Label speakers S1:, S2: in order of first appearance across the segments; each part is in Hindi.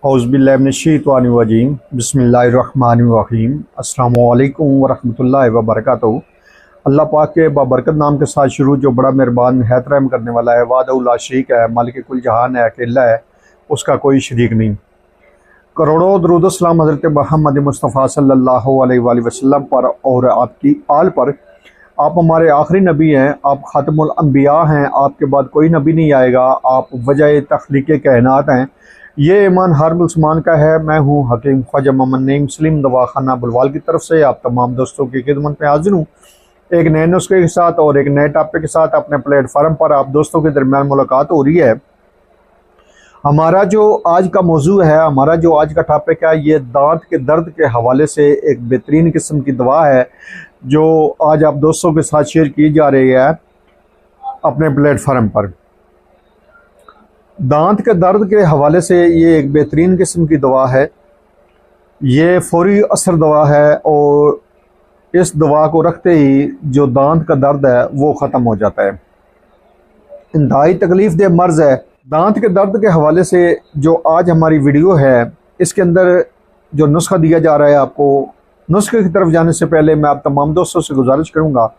S1: औज़ुबिल्लाहिमिनश्शैतानिर्रजीम बिस्मिल्लाहिर्रहमानिर्रहीम अस्सलामुअलैकुम वरहमतुल्लाहि वबरकातुहू। अल्लाह पाक के बाबरकत नाम के साथ शुरू, जो बड़ा मेहरबान निहायत रहम करने वाला है। वाहदहू ला शरीक है, मालिक कुल जहान है, अकेला है, उसका कोई शरीक नहीं। करोड़ों दरूद सलाम हज़रत मोहम्मद मुस्तफ़ा सल्लल्लाहु अलैहि वसल्लम पर और आपकी आल पर। आप हमारे आखिरी नबी हैं, आप ख़ातमुल अंबिया हैं, आपके बाद कोई नबी नहीं आएगा। आप वजह तख्लीक़ कायनात हैं। ये ईमान हर मुसलमान का है। मैं हूँ हकीम ख्वाजा मोहम्मद नईम सलीम दवाखाना बुलवाल की तरफ से आप तमाम दोस्तों की खिदमत में हाजिर हूँ, एक नए नुस्खे के साथ और एक नए टॉपिक के साथ। अपने प्लेटफार्म पर आप दोस्तों के दरमियान मुलाकात हो रही है। हमारा जो आज का मौजू है, हमारा जो आज का टॉपिक है, ये दांत के दर्द के हवाले से एक बेहतरीन किस्म की दवा है जो आज आप दोस्तों के साथ शेयर की जा रही है अपने प्लेटफार्म पर। दांत के दर्द के हवाले से ये एक बेहतरीन किस्म की दवा है। ये फौरी असर दवा है और इस दवा को रखते ही जो दांत का दर्द है वो ख़त्म हो जाता है। इंतहाई तकलीफ दह मर्ज़ है। दांत के दर्द के हवाले से जो आज हमारी वीडियो है, इसके अंदर जो नुस्खा दिया जा रहा है आपको, नुस्खे की तरफ जाने से पहले मैं आप तमाम दोस्तों से गुजारिश करूंगा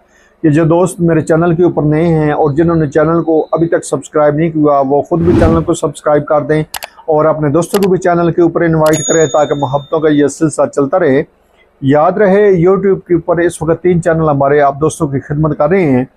S1: कि जो दोस्त मेरे चैनल के ऊपर नए हैं और जिन्होंने चैनल को अभी तक सब्सक्राइब नहीं किया, वो ख़ुद भी चैनल को सब्सक्राइब कर दें और अपने दोस्तों को भी चैनल के ऊपर इन्वाइट करें ताकि मोहब्बतों का ये सिलसिला चलता रहे। याद रहे, यूट्यूब के ऊपर इस वक्त 3 चैनल हमारे आप दोस्तों की खिदमत कर रहे हैं,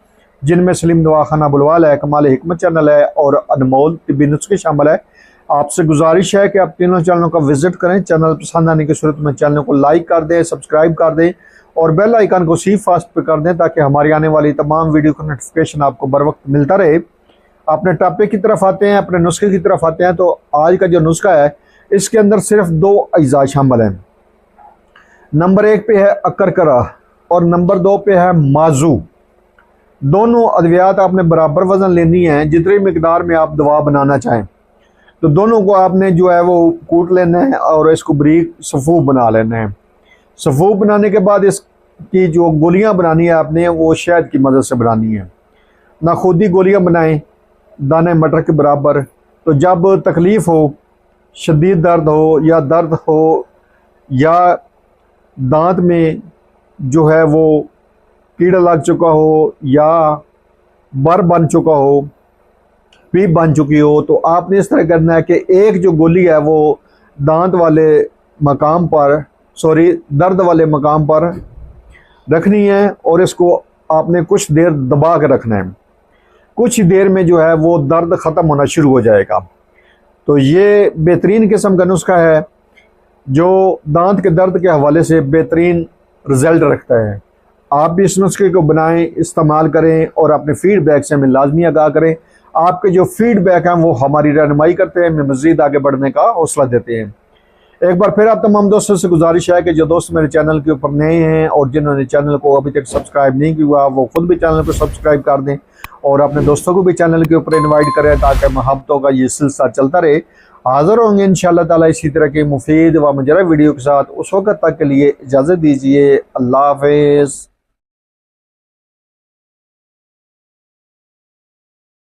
S1: जिनमें सलीम दवाखाना बुलवाल है, कमाल हिकमत चैनल है और अनमोल तिब्बी नुस्खे शामिल है। आपसे गुजारिश है कि आप तीनों चैनलों का विजिट करें। चैनल पसंद आने की सूरत में चैनल को लाइक कर दें, सब्सक्राइब कर दें और बेल आइकन को सी फास्ट पे कर दें ताकि हमारी आने वाली तमाम वीडियो का नोटिफिकेशन आपको बर वक्त मिलता रहे। अपने टॉपिक की तरफ आते हैं, अपने नुस्खे की तरफ आते हैं। तो आज का जो नुस्खा है, इसके अंदर सिर्फ 2 अज्जा शामिल हैं। नंबर 1 पे है अकरकरा और नंबर 2 पे है माजू। दोनों अद्वियात आपने बराबर वजन लेनी है, जितनी मिकदार में आप दवा बनाना चाहें। तो दोनों को आपने जो है वो कूट लेना है और इसको बारीक सफ़ूफ बना लेना है। सफ़ूफ बनाने के बाद इसकी जो गोलियां बनानी है आपने, वो शहद की मदद से बनानी है। ना खुद ही गोलियां बनाएं दाने मटर के बराबर। तो जब तकलीफ़ हो, शदीद दर्द हो या दर्द हो या दांत में जो है वो कीड़ा लग चुका हो या बर बन चुका हो, पीप बन चुकी हो, तो आपने इस तरह करना है कि एक जो गोली है वो दांत वाले मकाम पर, दर्द वाले मकाम पर रखनी है और इसको आपने कुछ देर दबा के रखना है। कुछ देर में जो है वो दर्द ख़त्म होना शुरू हो जाएगा। तो ये बेहतरीन किस्म का नुस्खा है जो दांत के दर्द के हवाले से बेहतरीन रिज़ल्ट रखता है। आप भी इस नुस्खे को बनाएं, इस्तेमाल करें और अपने फीडबैक से हमें लाजमी आगाह करें। आपके जो फीडबैक हैं वो हमारी रहनुमाई करते हैं, हमें मज़ीद आगे बढ़ने का हौसला देते हैं। एक बार फिर आप तमाम दोस्तों से गुजारिश है कि जो दोस्त मेरे चैनल के ऊपर नए हैं और जिन्होंने चैनल को अभी तक सब्सक्राइब नहीं किया, वो खुद भी चैनल को सब्सक्राइब कर दें और अपने दोस्तों को भी चैनल के ऊपर इन्वाइट करें ताकि मोहब्बतों का ये सिलसिला चलता रहे। हाज़िर होंगे इंशाअल्लाह ताला इसी तरह के मुफीद व मुजरा वीडियो के साथ। उस वक्त तक के लिए इजाज़त दीजिए। अल्लाह हाफ़िज़।